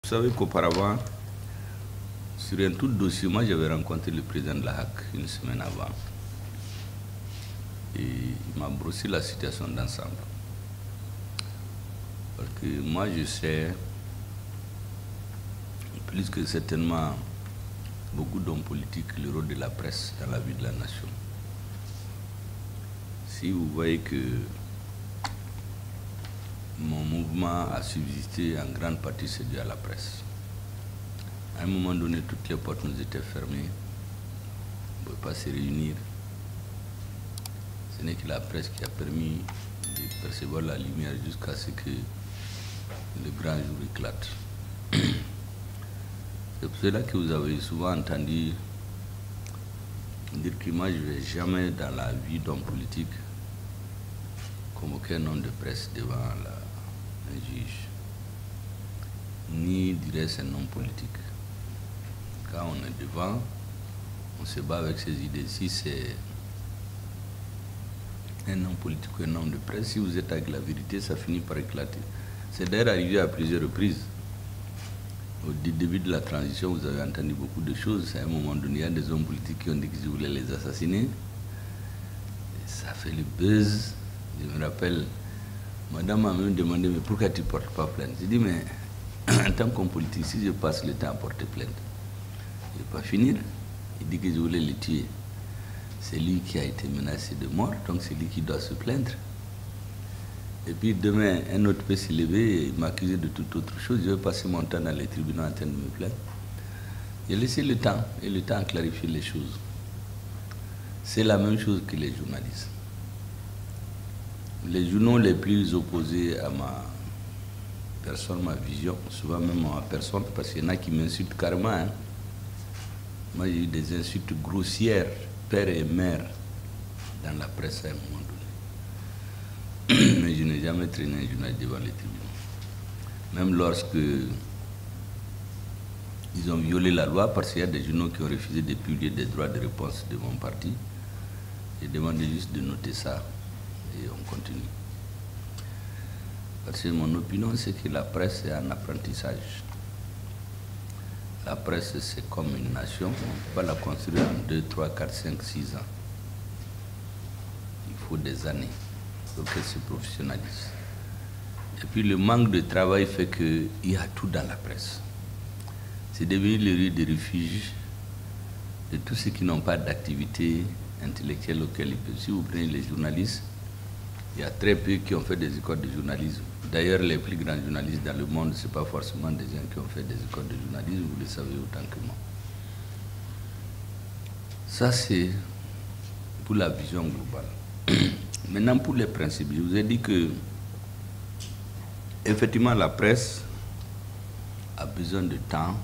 Vous savez qu'auparavant, sur un tout dossier, moi j'avais rencontré le président de la HAC une semaine avant. Et il m'a brossé la situation d'ensemble. Parce que moi je sais, plus que certainement beaucoup d'hommes politiques, le rôle de la presse dans la vie de la nation. Si vous voyez que mon mouvement a subsisté en grande partie, c'est dû à la presse. À un moment donné, toutes les portes nous étaient fermées. On ne pouvait pas se réunir. Ce n'est que la presse qui a permis de percevoir la lumière jusqu'à ce que le grand jour éclate. C'est pour cela que vous avez souvent entendu dire que moi je ne vais jamais dans la vie d'homme politique convoquer un homme de presse devant un juge, ni dirait-ce un homme politique. Quand on est devant, on se bat avec ses idées. Si c'est un homme politique ou un homme de presse, si vous êtes avec la vérité, ça finit par éclater. C'est d'ailleurs arrivé à plusieurs reprises. Au début de la transition, vous avez entendu beaucoup de choses. À un moment donné, il y a des hommes politiques qui ont dit qu'ils voulaient les assassiner. Et ça fait le buzz. Je me rappelle, madame m'a même demandé, mais pourquoi tu ne portes pas plainte? J'ai dit, mais en tant qu'homme politique, si je passe le temps à porter plainte, je ne vais pas finir. Il dit que je voulais le tuer. C'est lui qui a été menacé de mort, donc c'est lui qui doit se plaindre. Et puis demain, un autre peut se lever et m'accuser de toute autre chose. Je vais passer mon temps dans les tribunaux en train de me plaindre. J'ai laissé le temps, et le temps a clarifié les choses. C'est la même chose que les journalistes. Les journaux les plus opposés à ma personne, ma vision, souvent même à ma personne, parce qu'il y en a qui m'insultent carrément. Hein. Moi, j'ai eu des insultes grossières, père et mère, dans la presse à un moment donné. Mais je n'ai jamais traîné un journal devant les tribunaux. Même lorsque ils ont violé la loi, parce qu'il y a des journaux qui ont refusé de publier des droits de réponse de mon parti, j'ai demandé juste de noter ça et on continue. Parce que mon opinion, c'est que la presse est un apprentissage. La presse, c'est comme une nation, on ne peut pas la construire en 2, 3, 4, 5, 6 ans. Il faut des années pour qu'elle se professionnalise. Et puis le manque de travail fait qu'il y a tout dans la presse. C'est devenu le lieu de refuge de tous ceux qui n'ont pas d'activité intellectuelle auquel ils peuvent. Si vous prenez les journalistes, il y a très peu qui ont fait des écoles de journalisme. D'ailleurs, les plus grands journalistes dans le monde, ce n'est pas forcément des gens qui ont fait des écoles de journalisme, vous le savez autant que moi. Ça, c'est pour la vision globale. Maintenant, pour les principes, je vous ai dit que, effectivement, la presse a besoin de temps,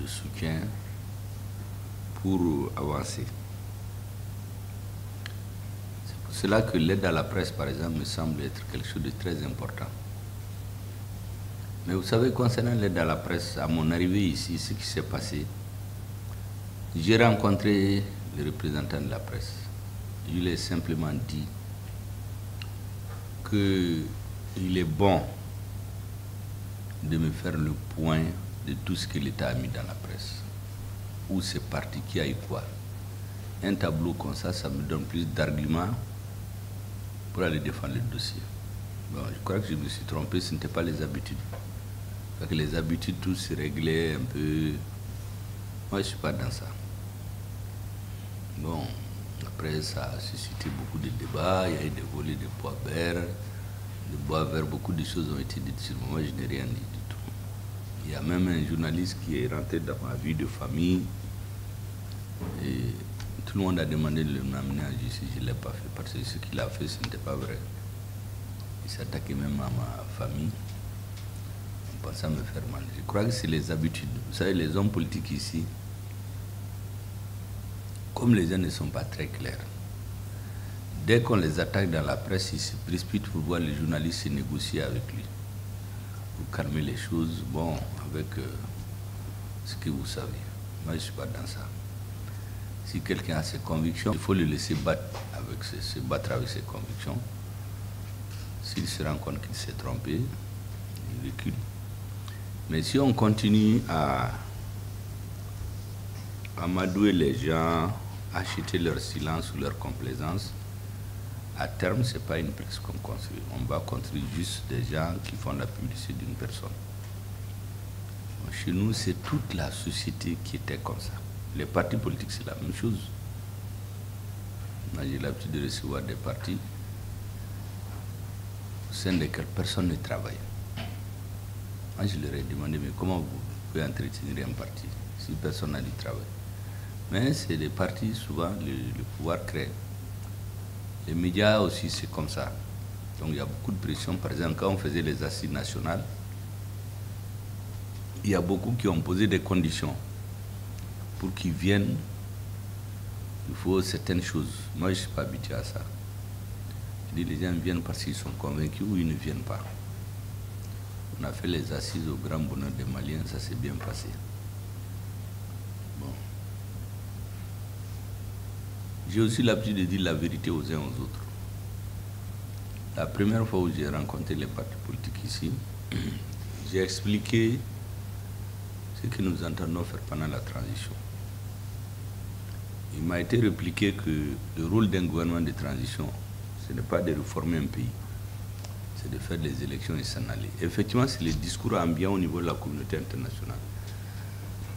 de soutien pour avancer. C'est là que l'aide à la presse, par exemple, me semble être quelque chose de très important. Mais vous savez, concernant l'aide à la presse, à mon arrivée ici, ce qui s'est passé, j'ai rencontré le représentant de la presse. Je lui ai simplement dit qu'il est bon de me faire le point de tout ce que l'État a mis dans la presse. Où c'est parti, qui a eu quoi. Un tableau comme ça me donne plus d'arguments pour aller défendre le dossier. Bon, je crois que je me suis trompé, ce n'était pas les habitudes. Parce que les habitudes, tout se réglait un peu. Moi, je ne suis pas dans ça. Bon, après, ça a suscité beaucoup de débats, il y a eu des volets de bois vert, beaucoup de choses ont été dites sur moi, je n'ai rien dit du tout. Il y a même un journaliste qui est rentré dans ma vie de famille et tout le monde a demandé de m'amener en justice, je ne l'ai pas fait, parce que ce qu'il a fait, ce n'était pas vrai. Il s'attaquait même à ma famille, en pensant me faire mal. Je crois que c'est les habitudes. Vous savez, les hommes politiques ici, comme les gens ne sont pas très clairs, dès qu'on les attaque dans la presse, ils se précipitent pour voir les journalistes se négocier avec lui, pour calmer les choses, bon, avec ce que vous savez. Moi, je ne suis pas dans ça. Si quelqu'un a ses convictions, il faut le laisser se battre avec ses convictions. S'il se rend compte qu'il s'est trompé, il recule. Mais si on continue à amadouer les gens, acheter leur silence ou leur complaisance, à terme, ce n'est pas une presse qu'on construit. On va construire juste des gens qui font la publicité d'une personne. Chez nous, c'est toute la société qui était comme ça. Les partis politiques, c'est la même chose. Moi, j'ai l'habitude de recevoir des partis au sein desquels personne ne travaille. Moi, je leur ai demandé, mais comment vous pouvez entretenir un parti si personne n'a du travail? Mais c'est des partis, souvent, le pouvoir crée. Les médias aussi, c'est comme ça. Donc, il y a beaucoup de pression. Par exemple, quand on faisait les assises nationales, il y a beaucoup qui ont posé des conditions pour qu'ils viennent. Il faut certaines choses. Moi, je ne suis pas habitué à ça. Je dis, les gens viennent parce qu'ils sont convaincus ou ils ne viennent pas. On a fait les assises au grand bonheur des Maliens, ça s'est bien passé. Bon. J'ai aussi l'habitude de dire la vérité aux uns aux autres. La première fois où j'ai rencontré les partis politiques ici, j'ai expliqué ce que nous entendons faire pendant la transition. Il m'a été répliqué que le rôle d'un gouvernement de transition, ce n'est pas de réformer un pays, c'est de faire des élections et s'en aller. Effectivement, c'est le discours ambiant au niveau de la communauté internationale.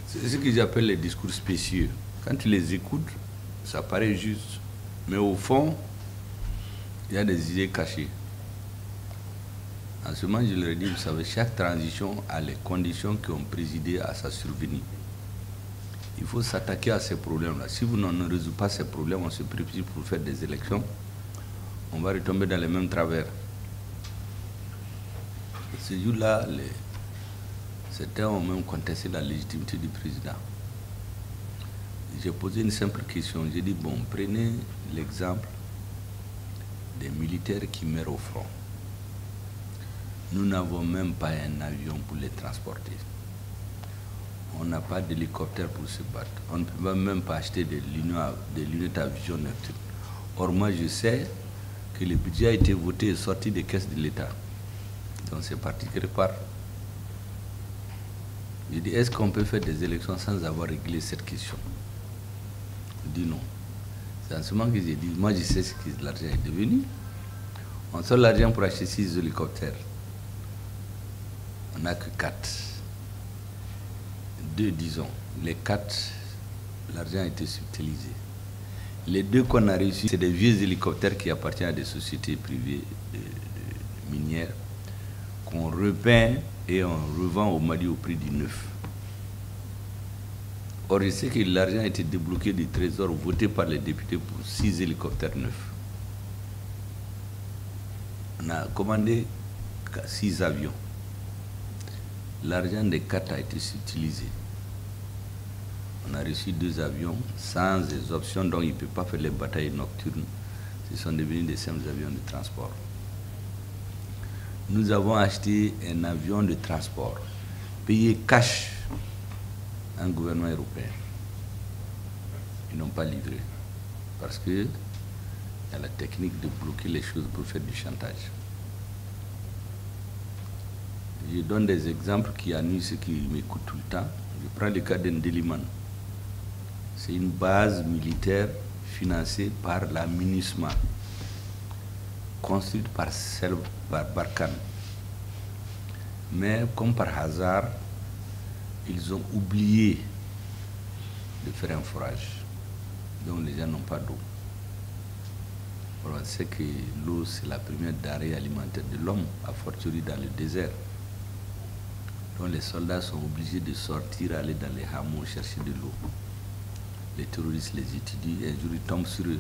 C'est ce que j'appelle les discours spécieux. Quand tu les écoutes, ça paraît juste. Mais au fond, il y a des idées cachées. En ce moment, je leur ai dit, vous savez, chaque transition a les conditions qui ont présidé à sa survenue. Il faut s'attaquer à ces problèmes-là. Si vous ne résout pas ces problèmes, on se prépare pour faire des élections, on va retomber dans les mêmes travers. Ce jour-là, certains ont même contesté la légitimité du président. J'ai posé une simple question. J'ai dit, bon, prenez l'exemple des militaires qui meurent au front. Nous n'avons même pas un avion pour les transporter. On n'a pas d'hélicoptère pour se battre. On ne peut même pas acheter des lunettes à vision nocturne. Or, moi, je sais que le budget a été voté et sorti des caisses de l'État. Donc, c'est parti quelque part. Je dis, est-ce qu'on peut faire des élections sans avoir réglé cette question? Je dis non. C'est en ce moment que j'ai dit, moi, je sais ce que l'argent est devenu. On sort l'argent pour acheter 6 hélicoptères. On n'a que 4. 2, disons. Les 4, l'argent a été subtilisé. Les 2 qu'on a reçus, c'est des vieux hélicoptères qui appartiennent à des sociétés privées minières qu'on repeint et on revend au Mali au prix du neuf. Or, je sais que l'argent a été débloqué du trésor voté par les députés pour 6 hélicoptères neufs. On a commandé 6 avions. L'argent des 4 a été utilisé. On a reçu 2 avions sans les options, donc il ne peut pas faire les batailles nocturnes. Ce sont devenus des simples avions de transport. Nous avons acheté un avion de transport, payé cash à un gouvernement européen. Ils n'ont pas livré parce qu'il y a la technique de bloquer les choses pour faire du chantage. Je donne des exemples qui annuient ceux qui m'écoutent tout le temps. Je prends le cas d'Ndeliman. C'est une base militaire financée par la MINUSMA, construite par Barkhane. Mais comme par hasard, ils ont oublié de faire un forage. Donc les gens n'ont pas d'eau. On sait que l'eau, c'est la première denrée alimentaire de l'homme, à fortiori dans le désert. Donc les soldats sont obligés de sortir, aller dans les hameaux chercher de l'eau. Les terroristes les étudient, un jour ils tombent sur eux.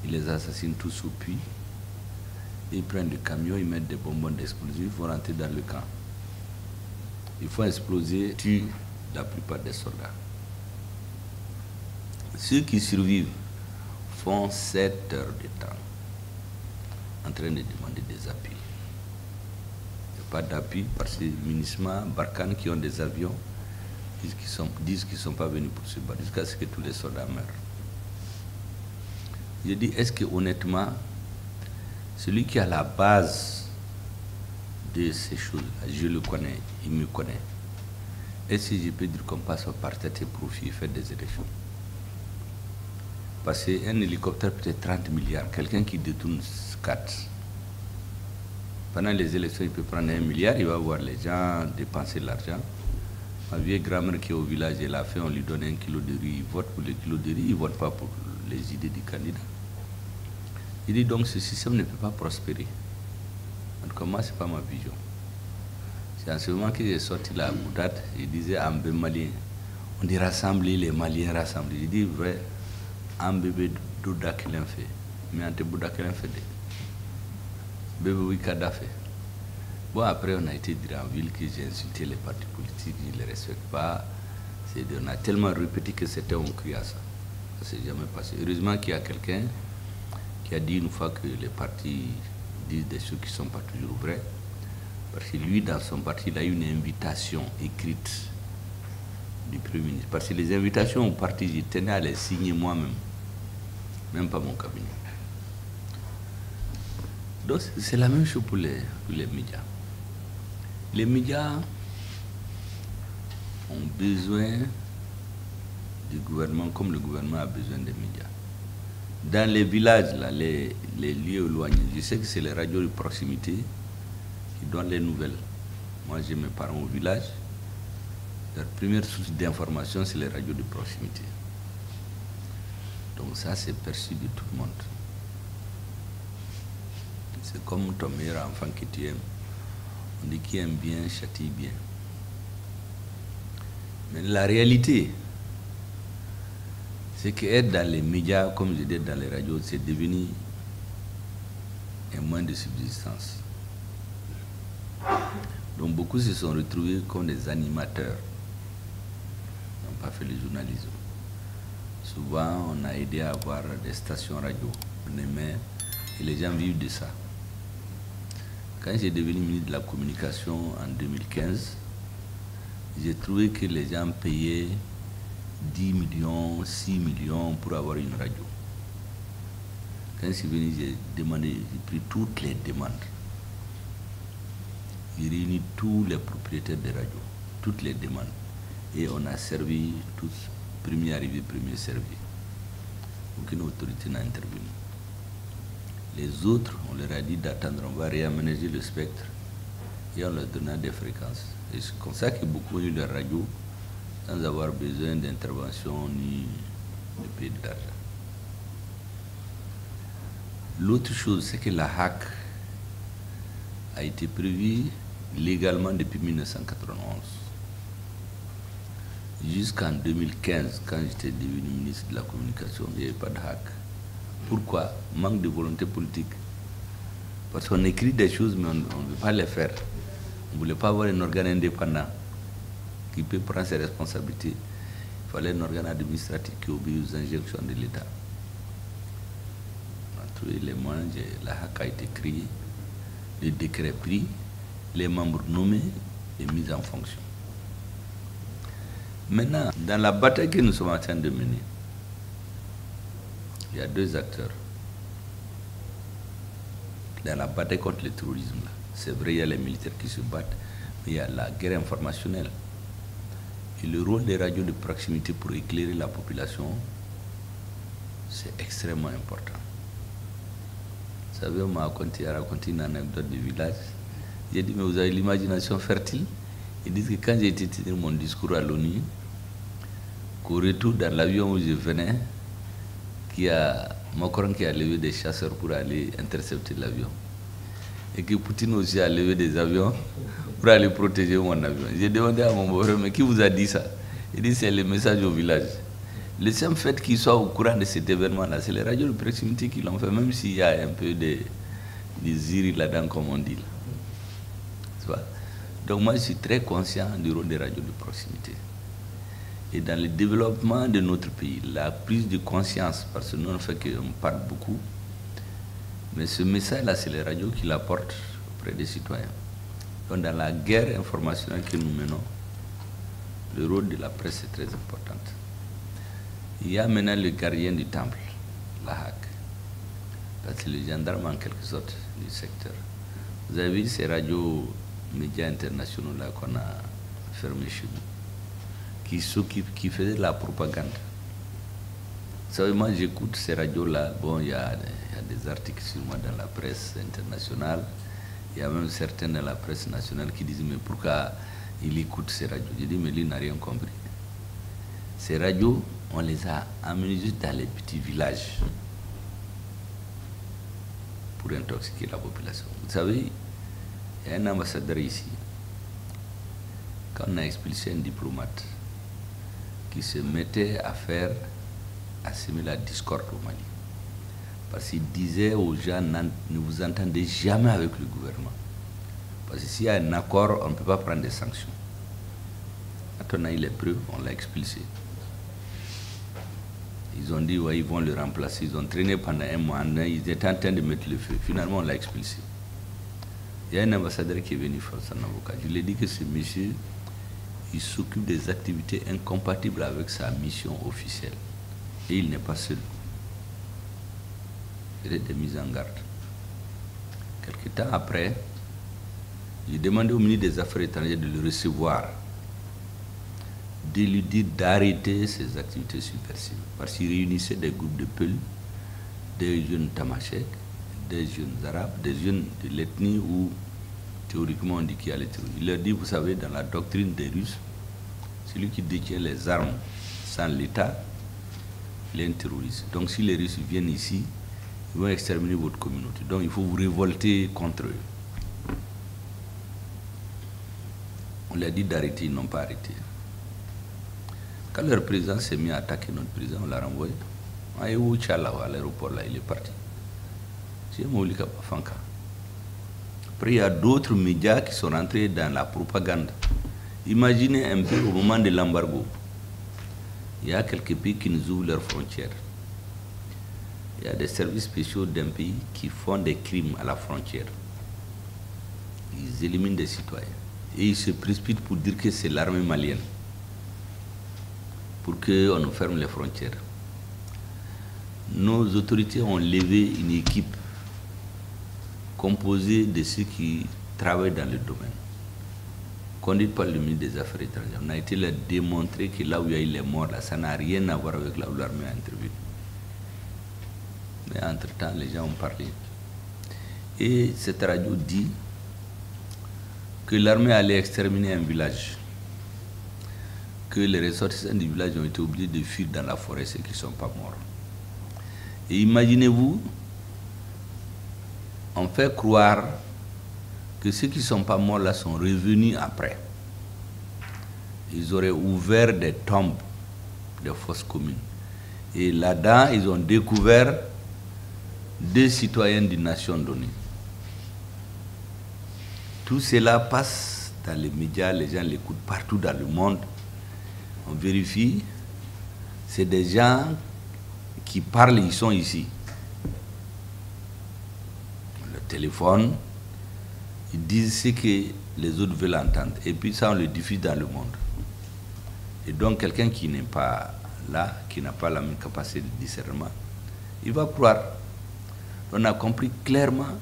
Ils les assassinent tous sous puits. Ils prennent le camion, ils mettent des bonbons d'explosifs, ils vont rentrer dans le camp. Ils font exploser, tuent la plupart des soldats. Ceux qui survivent font 7 heures de temps en train de demander des appuis. Pas d'appui parce que MINUSMA, Barkhane qui ont des avions disent qu'ils ne sont pas venus pour se battre jusqu'à ce que tous les soldats meurent. Je dis, est-ce que honnêtement, celui qui a la base de ces choses-là. Je le connais, il me connaît. Et si je peux dire qu'on passe par tête et profit et faire des élections. Parce qu'un hélicoptère peut-être 30 milliards, quelqu'un qui détourne 4. Pendant les élections, il peut prendre 1 milliard, il va voir les gens dépenser l'argent. Ma vieille grand-mère qui est au village, elle a fait, on lui donne 1 kilo de riz, il vote pour le kilo de riz, il ne vote pas pour les idées du candidat. Il dit donc ce système ne peut pas prospérer. En tout cas, moi, ce n'est pas ma vision. C'est en ce moment que j'ai sorti la boutade, il disait en bébé malien, on dit rassembler les Maliens rassemblés. Il dit vrai, en bébé douda qu'il en fait, mais en te bouda qu'il en fait. Bébé oui Kadhafi. Bon, après, on a été dit en ville que j'ai insulté les partis politiques, je ne les respecte pas. On a tellement répété que c'était un cri à ça. Ça ne s'est jamais passé. Heureusement qu'il y a quelqu'un qui a dit une fois que les partis disent des choses qui ne sont pas toujours vraies. Parce que lui, dans son parti, il a eu une invitation écrite du Premier ministre. Parce que les invitations au parti, je tenais à les signer moi-même. Même pas mon cabinet. Donc, c'est la même chose pour les médias. Les médias ont besoin du gouvernement comme le gouvernement a besoin des médias. Dans les villages, là, les lieux éloignés, je sais que c'est les radios de proximité qui donnent les nouvelles. Moi, j'ai mes parents au village. Leur première source d'information, c'est les radios de proximité. Donc ça, c'est perçu de tout le monde. C'est comme ton meilleur enfant que tu aimes. On dit qui aime bien, châtie bien. Mais la réalité, c'est qu'être dans les médias, comme je dis dans les radios, c'est devenu un moyen de subsistance. Donc beaucoup se sont retrouvés comme des animateurs. Ils n'ont pas fait le journalisme. Souvent, on a aidé à avoir des stations radio. On aimait, et les gens vivent de ça. Quand j'ai devenu ministre de la Communication en 2015, j'ai trouvé que les gens payaient 10 millions, 6 millions pour avoir une radio. Quand je suis venu, j'ai pris toutes les demandes. J'ai réuni tous les propriétaires de radio, toutes les demandes. Et on a servi tous, premier arrivé, premier servi. Aucune autorité n'a intervenu. Les autres, on leur a dit d'attendre, on va réaménager le spectre et on leur donna des fréquences. Et c'est comme ça que beaucoup ont eu leur radio sans avoir besoin d'intervention ni de payer de l'argent. L'autre chose, c'est que la HAC a été prévue légalement depuis 1991. Jusqu'en 2015, quand j'étais devenu ministre de la Communication, il n'y avait pas de HAC. Pourquoi? Manque de volonté politique. Parce qu'on écrit des choses, mais on ne veut pas les faire. On ne voulait pas avoir un organe indépendant qui peut prendre ses responsabilités. Il fallait un organe administratif qui obéit aux injonctions de l'État. On a trouvé les moyens, la HAC a été créée, le décret pris, les membres nommés et mis en fonction. Maintenant, dans la bataille que nous sommes en train de mener, il y a deux acteurs. Dans la bataille contre le terrorisme, c'est vrai, il y a les militaires qui se battent, mais il y a la guerre informationnelle. Et le rôle des radios de proximité pour éclairer la population, c'est extrêmement important. Vous savez, on m'a raconté une anecdote du village. J'ai dit, mais vous avez l'imagination fertile? Ils disent que quand j'ai été tenir mon discours à l'ONU, qu'au retour dans l'avion où je venais, qu'il y a Macron qui a levé des chasseurs pour aller intercepter l'avion. Et que Poutine aussi a levé des avions pour aller protéger mon avion. J'ai demandé à mon beau-frère, mais qui vous a dit ça? Il dit, c'est le message au village. Le simple fait qu'ils soient au courant de cet événement-là, c'est les radios de proximité qui l'ont fait, même s'il y a un peu des ziri là-dedans, comme on dit. Là. Tu vois? Donc moi, je suis très conscient du rôle des radios de proximité. Et dans le développement de notre pays, la prise de conscience, parce que nous, on fait qu'on parle beaucoup, mais ce message-là, c'est les radios qui l'apportent auprès des citoyens. Donc dans la guerre informationnelle que nous menons, le rôle de la presse est très important. Il y a maintenant le gardien du temple, la HAC, parce que le gendarme en quelque sorte du secteur. Vous avez vu ces radios médias internationaux là qu'on a fermés chez nous, qui faisaient la propagande. Vous savez, moi j'écoute ces radios-là, bon, il y a des articles sur moi dans la presse internationale, il y a même certains dans la presse nationale qui disent mais pourquoi il écoute ces radios? Je dis mais lui n'a rien compris. Ces radios, on les a amenés juste dans les petits villages pour intoxiquer la population. Vous savez, il y a un ambassadeur ici, quand on a expulsé un diplomate qui se mettait à semer la discorde au Mali. Parce qu'il disait aux gens, ne vous entendez jamais avec le gouvernement. Parce que s'il y a un accord, on ne peut pas prendre des sanctions. Quand on a eu les preuves, on l'a expulsé. Ils ont dit, ouais, ils vont le remplacer. Ils ont traîné pendant un mois. Ils étaient en train de mettre le feu. Finalement, on l'a expulsé. Il y a un ambassadeur qui est venu faire son avocat. Je lui ai dit que ce monsieur, il s'occupe des activités incompatibles avec sa mission officielle. Et il n'est pas seul. Il est mis en garde. Quelque temps après, j'ai demandé au ministre des Affaires étrangères de le recevoir, de lui dire d'arrêter ses activités subversives. Parce qu'il réunissait des groupes de Peuls, des jeunes Tamashek, des jeunes Arabes, des jeunes de l'ethnie où théoriquement on dit qu'il y a les terroristes. Il leur dit, vous savez, dans la doctrine des Russes, celui qui détient les armes sans l'État, il est un terroriste. Donc si les Russes viennent ici, ils vont exterminer votre communauté. Donc il faut vous révolter contre eux. On leur a dit d'arrêter, ils n'ont pas arrêté. Quand leur président s'est mis à attaquer notre président, on l'a renvoyé. À l'aéroport, là, il est parti. C'est Moulika Bafanka. Après, il y a d'autres médias qui sont rentrés dans la propagande. Imaginez un peu au moment de l'embargo. Il y a quelques pays qui nous ouvrent leurs frontières. Il y a des services spéciaux d'un pays qui font des crimes à la frontière. Ils éliminent des citoyens. Et ils se précipitent pour dire que c'est l'armée malienne. Pour qu'on nous ferme les frontières. Nos autorités ont levé une équipe composée de ceux qui travaillent dans le domaine, conduite par le ministre des Affaires étrangères. On a été leur démontrer que là où il y a eu les morts, là, ça n'a rien à voir avec là où l'armée a intervenu. Mais entre-temps, les gens ont parlé. Et cette radio dit que l'armée allait exterminer un village, que les ressortissants du village ont été obligés de fuir dans la forêt, ceux qui ne sont pas morts. Et imaginez-vous, on fait croire que ceux qui ne sont pas morts là sont revenus après. Ils auraient ouvert des tombes, des fosses communes. Et là-dedans, ils ont découvert 2 citoyens d'une nation donnée. Tout cela passe dans les médias, les gens l'écoutent partout dans le monde. On vérifie, c'est des gens qui parlent, ils sont ici. Le téléphone, ils disent ce que les autres veulent entendre. Et puis ça, on le diffuse dans le monde. Et donc, quelqu'un qui n'est pas là, qui n'a pas la même capacité de discernement, il va croire. On a compris clairement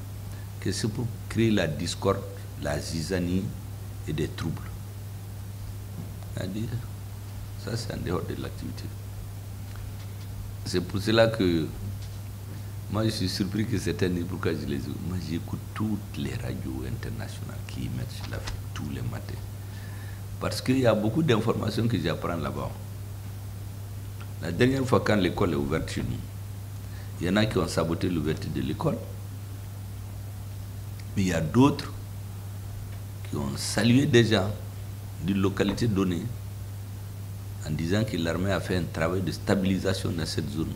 que c'est pour créer la discorde, la zizanie et des troubles. C'est-à-dire, ça, c'est en dehors de l'activité. C'est pour cela que moi, je suis surpris que certains disent pourquoi je les écoute. Moi, j'écoute toutes les radios internationales qui émettent sur l'Afrique tous les matins. Parce qu'il y a beaucoup d'informations que j'apprends là-bas. La dernière fois, quand l'école est ouverte chez nous, il y en a qui ont saboté l'ouverture de l'école. Mais il y a d'autres qui ont salué des gens d'une localité donnée en disant que l'armée a fait un travail de stabilisation dans cette zone,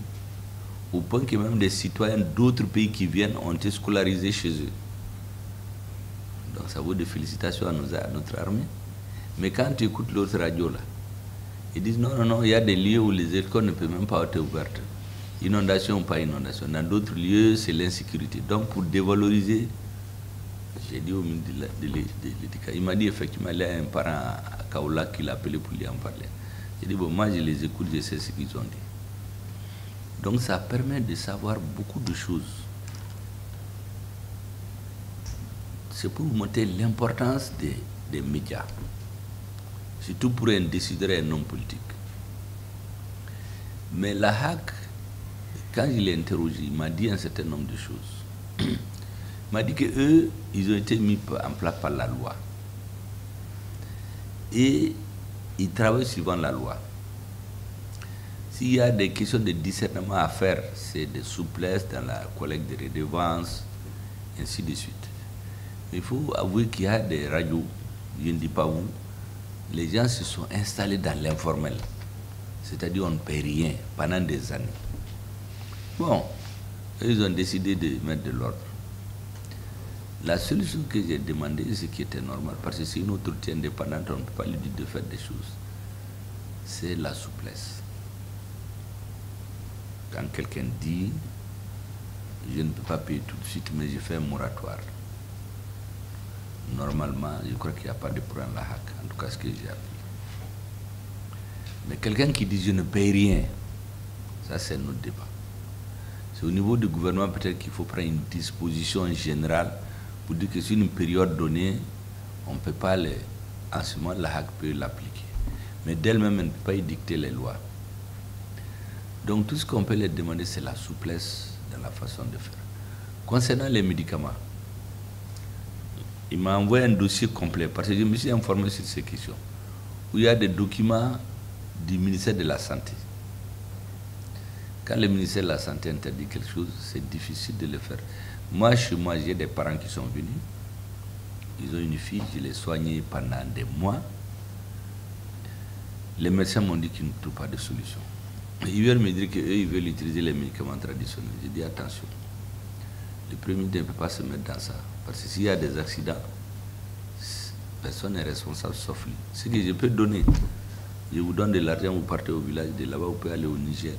au point que même des citoyens d'autres pays qui viennent ont été scolarisés chez eux. Donc ça vaut des félicitations à notre armée. Mais quand tu écoutes l'autre radio là, ils disent non, il y a des lieux où les écoles ne peuvent même pas être ouvertes. Inondation ou pas inondation. Dans d'autres lieux, c'est l'insécurité. Donc pour dévaloriser, j'ai dit au ministre de l'Éducation, il m'a dit effectivement, il y a un parent à Kaola qui l'a appelé pour lui en parler. J'ai dit, bon, moi je les écoute, je sais ce qu'ils ont dit. Donc ça permet de savoir beaucoup de choses. c'est pour montrer l'importance des médias, surtout pour un décideur et un homme politique. Mais la HAC, quand je l'ai interrogé, il m'a dit un certain nombre de choses. Il m'a dit qu'eux, ils ont été mis en place par la loi. Et ils travaillent suivant la loi. S'il y a des questions de discernement à faire, c'est des souplesses dans la collecte des redevances, ainsi de suite. Il faut avouer qu'il y a des radios, je ne dis pas où, les gens se sont installés dans l'informel. C'est-à-dire on ne paye rien pendant des années. Bon, ils ont décidé de mettre de l'ordre. La seule chose que j'ai demandé, ce qui était normal, parce que c'est une autorité indépendante, on ne peut pas lui dire de faire des choses, c'est la souplesse. Quand quelqu'un dit, je ne peux pas payer tout de suite, mais je fais un moratoire. Normalement, je crois qu'il n'y a pas de problème à la HAC, en tout cas ce que j'ai appris. Mais quelqu'un qui dit je ne paye rien, ça c'est notre débat. C'est au niveau du gouvernement peut-être qu'il faut prendre une disposition générale pour dire que sur une période donnée, on ne peut pas en ce moment la HAC peut l'appliquer. Mais d'elle-même, elle ne peut pas y dicter les lois. Donc tout ce qu'on peut leur demander, c'est la souplesse dans la façon de faire. Concernant les médicaments, il m'a envoyé un dossier complet parce que je me suis informé sur ces questions, où il y a des documents du ministère de la Santé. Quand le ministère de la Santé interdit quelque chose, c'est difficile de le faire. Moi, chez moi, j'ai des parents qui sont venus. Ils ont une fille, je l'ai soignée pendant des mois. Les médecins m'ont dit qu'ils ne trouvent pas de solution. Ils viennent me dire qu'eux, ils veulent utiliser les médicaments traditionnels. J'ai dit attention, le premier ne peut pas se mettre dans ça. Parce que s'il y a des accidents, personne n'est responsable sauf lui. Ce que je peux donner, je vous donne de l'argent, vous partez au village, de là-bas vous pouvez aller au Niger.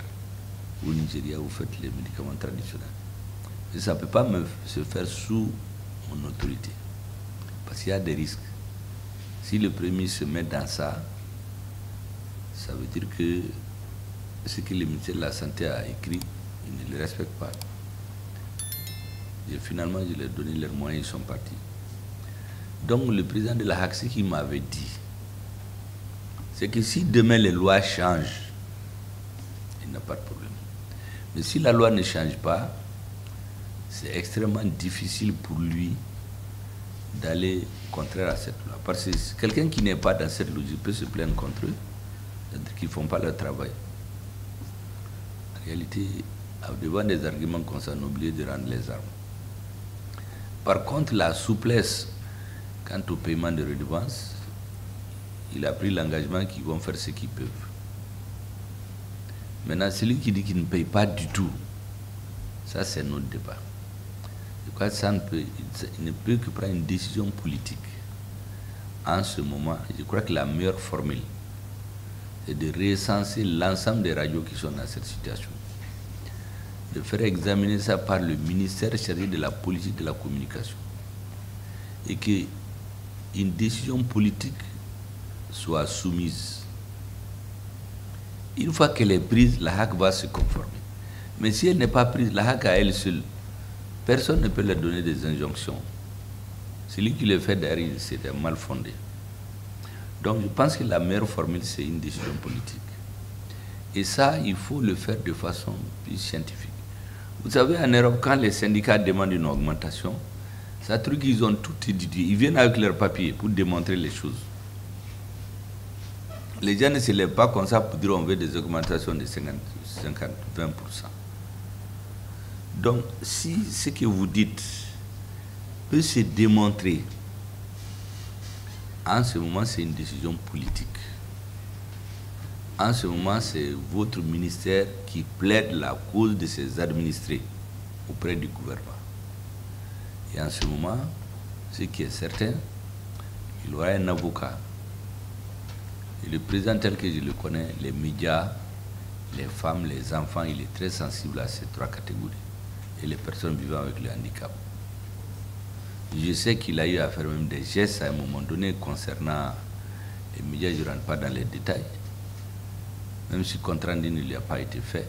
Au Nigeria, vous faites les médicaments traditionnels. Et ça ne peut pas se faire sous mon autorité. Parce qu'il y a des risques. Si le premier se met dans ça, ça veut dire que ce que le ministère de la Santé a écrit, il ne le respecte pas. Et finalement, je leur ai donné leurs moyens, ils sont partis. Donc, le président de la HAC, ce qu'il m'avait dit, c'est que si demain les lois changent, il n'y a pas de problème. Mais si la loi ne change pas, c'est extrêmement difficile pour lui d'aller contraire à cette loi. Parce que quelqu'un qui n'est pas dans cette logique peut se plaindre contre eux, c'est-à-dire qu'ils ne font pas leur travail. En réalité, devant des arguments comme ça, on a oublié de rendre les armes. Par contre, la souplesse quant au paiement de redevances, il a pris l'engagement qu'ils vont faire ce qu'ils peuvent. Maintenant, celui qui dit qu'il ne paye pas du tout, ça c'est notre débat. Je crois que il ne peut que prendre une décision politique. En ce moment, je crois que la meilleure formule, c'est de recenser l'ensemble des radios qui sont dans cette situation. De faire examiner ça par le ministère chargé de la politique de la communication. Et qu'une décision politique soit soumise. Une fois qu'elle est prise, la HAC va se conformer. Mais si elle n'est pas prise, la HAC à elle seule, personne ne peut leur donner des injonctions. Celui qui le fait derrière, c'est mal fondé. Donc je pense que la meilleure formule, c'est une décision politique. Et ça, il faut le faire de façon plus scientifique. Vous savez, en Europe, quand les syndicats demandent une augmentation, ça truc, ils ont tout étudié. Ils viennent avec leurs papiers pour démontrer les choses. Les gens ne se lèvent pas comme ça pour dire on veut des augmentations de 50, 20%. Donc, si ce que vous dites peut se démontrer, en ce moment, c'est une décision politique. En ce moment, c'est votre ministère qui plaide la cause de ses administrés auprès du gouvernement. Et en ce moment, ce qui est certain, il y aura un avocat. Et le président tel que je le connais, les médias, les femmes, les enfants, il est très sensible à ces trois catégories. Et les personnes vivant avec le handicap. Je sais qu'il a eu à faire même des gestes à un moment donné concernant les médias, je ne rentre pas dans les détails. Même si compte rendu ne lui a pas été fait.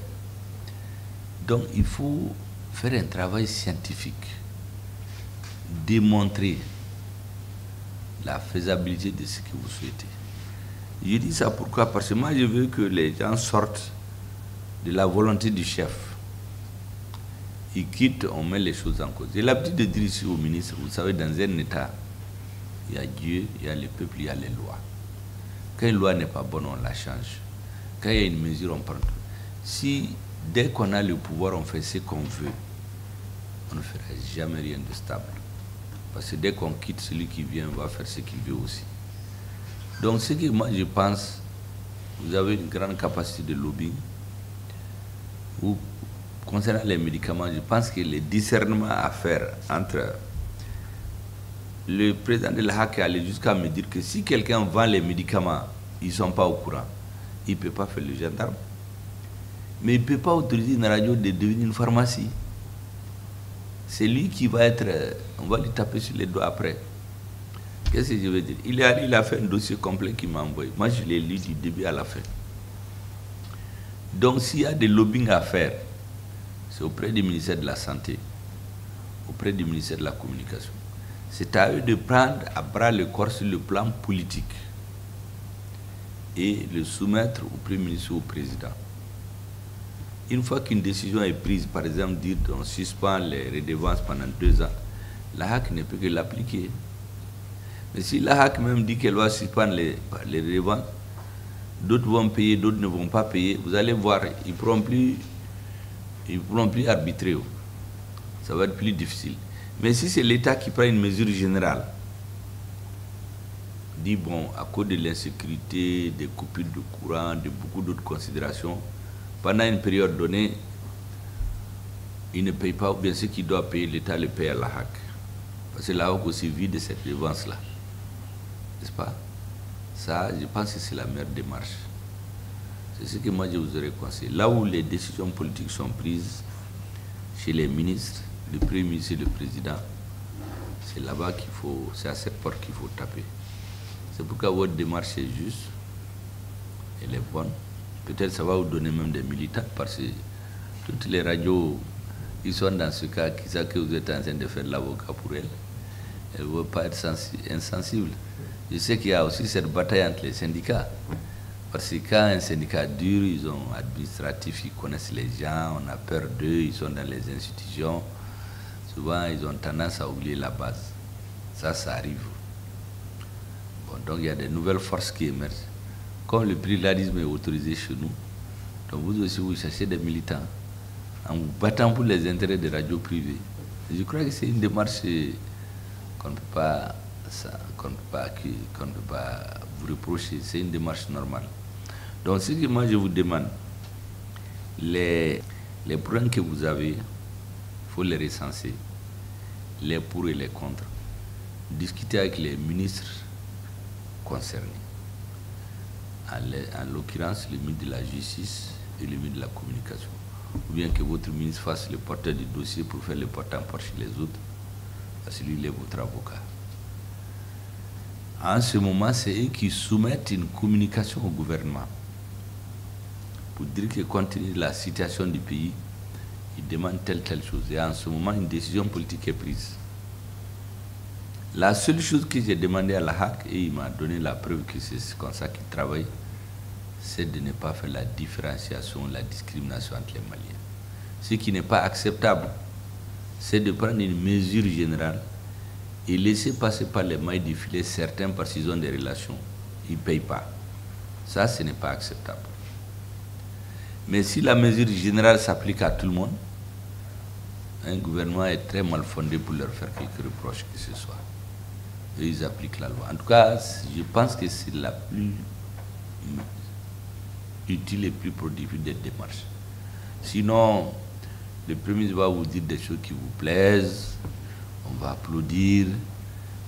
Donc il faut faire un travail scientifique, démontrer la faisabilité de ce que vous souhaitez. Je dis ça pourquoi? Parce que moi, je veux que les gens sortent de la volonté du chef. Ils quittent, on met les choses en cause. J'ai l'habitude de dire ici au ministre, vous savez, dans un État, il y a Dieu, il y a le peuple, il y a les lois. Quand une loi n'est pas bonne, on la change. Quand il y a une mesure, on prend. Si, dès qu'on a le pouvoir, on fait ce qu'on veut, on ne fera jamais rien de stable. Parce que dès qu'on quitte, celui qui vient va faire ce qu'il veut aussi. Donc, ce que moi je pense, vous avez une grande capacité de lobbying. Ou, concernant les médicaments, je pense que le discernement à faire entre... Le président de la HAC est allé jusqu'à me dire que si quelqu'un vend les médicaments, ils ne sont pas au courant. Il ne peut pas faire le gendarme. Mais il ne peut pas autoriser une radio de devenir une pharmacie. C'est lui qui va être... On va lui taper sur les doigts après. Qu'est-ce que je veux dire? Il a fait un dossier complet qu'il m'a envoyé. Moi, je l'ai lu du début à la fin. Donc, s'il y a des lobbying à faire, c'est auprès du ministère de la Santé, auprès du ministère de la Communication. C'est à eux de prendre à bras le corps sur le plan politique et le soumettre au Premier ministre ou au Président. Une fois qu'une décision est prise, par exemple, dire qu'on suspend les redevances pendant 2 ans, la HAC ne peut que l'appliquer. Mais si la HAC même dit qu'elle va suspendre les redevances, d'autres vont payer, d'autres ne vont pas payer, vous allez voir, ils ne pourront plus arbitrer. Ça va être plus difficile. Mais si c'est l'État qui prend une mesure générale, dit bon, à cause de l'insécurité, des coupures de courant, de beaucoup d'autres considérations, pendant une période donnée, il ne paye pas, ou bien ce qu'il doit payer, l'État le paye à la HAC. Parce que la HAC aussi vit de cette redevance-là. N'est-ce pas? Ça, je pense que c'est la meilleure démarche. C'est ce que moi je vous aurais conseillé. Là où les décisions politiques sont prises, chez les ministres, le Premier ministre et le Président, c'est là-bas qu'il faut, c'est à cette porte qu'il faut taper. C'est pourquoi votre démarche est juste, elle est bonne. Peut-être ça va vous donner même des militants, parce que toutes les radios qui sont dans ce cas, qui savent que vous êtes en train de faire l'avocat pour elles, elles ne vont pas être insensibles. Je sais qu'il y a aussi cette bataille entre les syndicats. Parce que quand un syndicat dure, ils ont administratif, ils connaissent les gens, on a peur d'eux, ils sont dans les institutions. Souvent, ils ont tendance à oublier la base. Ça arrive. Bon, donc, il y a des nouvelles forces qui émergent. Comme le pluralisme est autorisé chez nous, donc vous aussi, vous cherchez des militants en vous battant pour les intérêts des radios privées. Je crois que c'est une démarche qu'on ne peut pas, qu'on ne peut pas vous reprocher. C'est une démarche normale. Donc, ce que moi je vous demande, les problèmes que vous avez, il faut les recenser, les pour et les contre, discuter avec les ministres concernés, en l'occurrence le ministre de la Justice et le ministre de la Communication, ou bien que votre ministre fasse le porteur du dossier pour faire le porte-à-porte chez les autres, parce que lui, il est votre avocat. En ce moment, c'est eux qui soumettent une communication au gouvernement pour dire que compte tenu de la situation du pays, ils demandent telle chose. Et en ce moment, une décision politique est prise. La seule chose que j'ai demandé à la HAC, et il m'a donné la preuve que c'est comme ça qu'il travaille, c'est de ne pas faire la différenciation, la discrimination entre les Maliens. Ce qui n'est pas acceptable, c'est de prendre une mesure générale et laisser passer par les mailles du filet certains parce qu'ils ont des relations. Ils ne payent pas. Ça, ce n'est pas acceptable. Mais si la mesure générale s'applique à tout le monde, un gouvernement est très mal fondé pour leur faire quelques reproches que ce soit. Et ils appliquent la loi. En tout cas, je pense que c'est la plus utile et plus productive des démarches. Sinon, le Premier ministre va vous dire des choses qui vous plaisent, on va applaudir,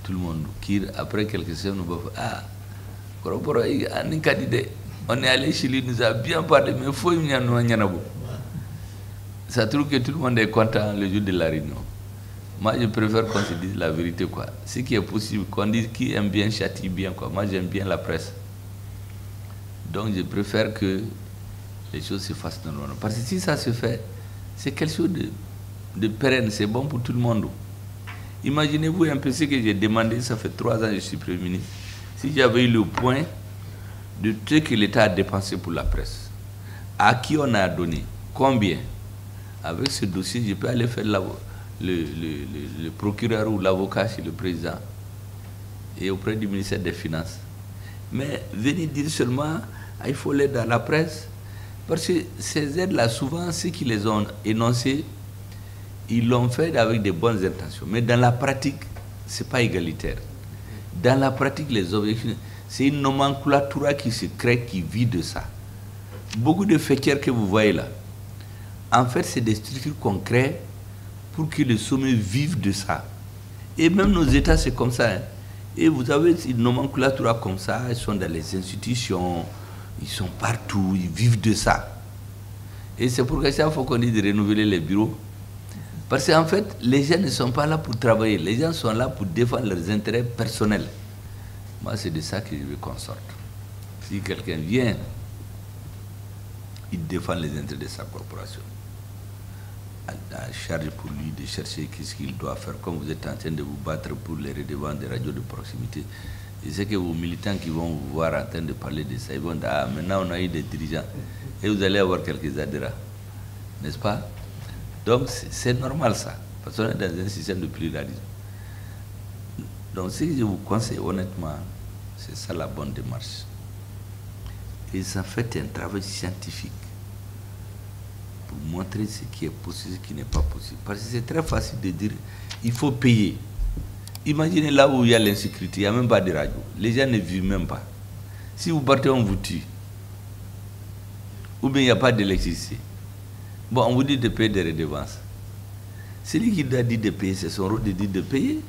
tout le monde nous kire. Après quelques semaines, on va faire on est allé chez lui, il nous a bien parlé, mais il faut y aller. Ça trouve que tout le monde est content le jour de la réunion. Moi, je préfère qu'on se dise la vérité, quoi. Ce qui est possible, qu'on dise qui aime bien châtie bien, quoi. Moi, j'aime bien la presse. Donc, je préfère que les choses se fassent normalement. Parce que si ça se fait, c'est quelque chose de pérenne, c'est bon pour tout le monde. Imaginez-vous un peu ce que j'ai demandé, ça fait 3 ans que je suis Premier ministre. Si j'avais eu le point de ce que l'État a dépensé pour la presse, à qui on a donné, combien, avec ce dossier, je peux aller faire le procureur ou l'avocat chez le président et auprès du ministère des Finances. Mais venir dire seulement, il faut l'aide à la presse, parce que ces aides-là, souvent, ceux qui les ont énoncées, ils l'ont fait avec de bonnes intentions. Mais dans la pratique, ce n'est pas égalitaire. Dans la pratique, les objectifs, c'est une nomenclature qui se crée, qui vit de ça. Beaucoup de fétières que vous voyez là, en fait, c'est des structures qu'on crée pour que les sommets vivent de ça. Et même nos États, c'est comme ça. Hein. Et vous avez une nomenclature comme ça, ils sont dans les institutions, ils sont partout, ils vivent de ça. Et c'est pourquoi il faut qu'on dise de renouveler les bureaux. Parce qu'en fait, les gens ne sont pas là pour travailler, les gens sont là pour défendre leurs intérêts personnels. Moi, c'est de ça que je veux qu'on sorte. Si quelqu'un vient, il défend les intérêts de sa corporation. À charge pour lui de chercher qu'est-ce qu'il doit faire, comme vous êtes en train de vous battre pour les redevances des radios de proximité. Et c'est que vos militants qui vont vous voir en train de parler de ça, ils vont dire, ah, maintenant on a eu des dirigeants, et vous allez avoir quelques adhérents, n'est-ce pas? Donc c'est normal ça, parce qu'on est dans un système de pluralisme. Donc ce que je vous conseille honnêtement, c'est ça la bonne démarche. Et ça fait un travail scientifique pour montrer ce qui est possible, ce qui n'est pas possible. Parce que c'est très facile de dire, il faut payer. Imaginez là où il y a l'insécurité, il n'y a même pas de radio. Les gens ne vivent même pas. Si vous partez, on vous tue. Ou bien il n'y a pas d'électricité. Bon, on vous dit de payer des redevances. Celui qui doit dire de payer, c'est son rôle de dire de payer.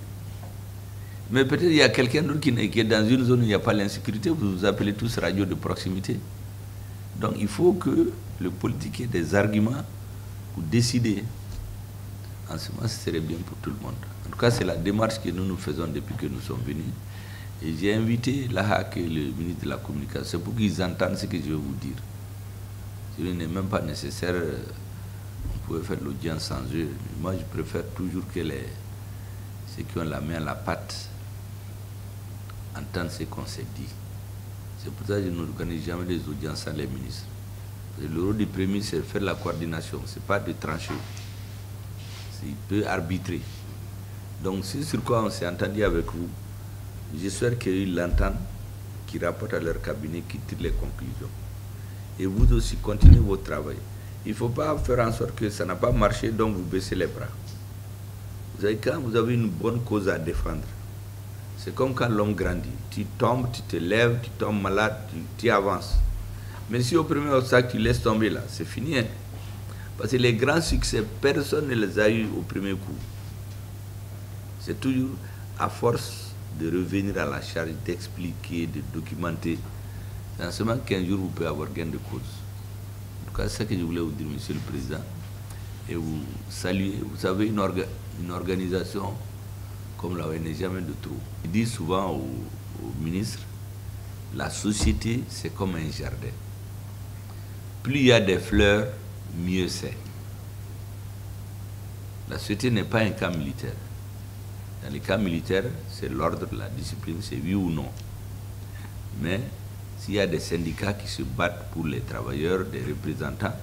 Mais peut-être il y a quelqu'un d'autre qui est dans une zone où il n'y a pas l'insécurité, vous vous appelez tous radio de proximité. Donc il faut que le politique ait des arguments pour décider. En ce moment, ce serait bien pour tout le monde. En tout cas, c'est la démarche que nous faisons depuis que nous sommes venus. Et j'ai invité l'AHAC et le ministre de la Communication pour qu'ils entendent ce que je vais vous dire. Ce n'est même pas nécessaire, on pouvait faire l'audience sans eux. Moi, je préfère toujours que ceux qui ont la main à la pâte entendent ce qu'on s'est dit. C'est pour ça que je n'organise jamais des audiences sans les ministres. Le rôle du Premier ministre, c'est de faire la coordination, ce n'est pas de trancher. Il peut arbitrer. Donc, c'est sur quoi on s'est entendu avec vous. J'espère qu'ils l'entendent, qu'ils rapportent à leur cabinet, qu'ils tirent les conclusions. Et vous aussi, continuez votre travail. Il ne faut pas faire en sorte que ça n'a pas marché, donc vous baissez les bras. Vous savez, quand vous avez une bonne cause à défendre, c'est comme quand l'homme grandit. Tu tombes, tu te lèves, tu tombes malade, tu avances. Mais si au premier obstacle, tu laisses tomber là, c'est fini. Hein? Parce que les grands succès, personne ne les a eus au premier coup. C'est toujours à force de revenir à la charge, d'expliquer, de documenter. C'est en ce moment qu'un jour, vous pouvez avoir gain de cause. En tout cas, c'est ce que je voulais vous dire, Monsieur le Président. Et vous saluer. Vous savez, une organisation comme la ONG Jamais de trop. Il dit souvent au ministre, la société, c'est comme un jardin. Plus il y a des fleurs, mieux c'est. La société n'est pas un camp militaire. Dans les camps militaires, c'est l'ordre, la discipline, c'est oui ou non. Mais s'il y a des syndicats qui se battent pour les travailleurs, des représentants,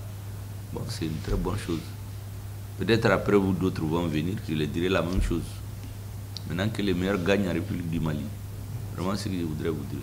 bon, c'est une très bonne chose. Peut-être après vous, d'autres vont venir, je leur dirai la même chose. Maintenant que les meilleurs gagnent en République du Mali. Vraiment, c'est ce que je voudrais vous dire.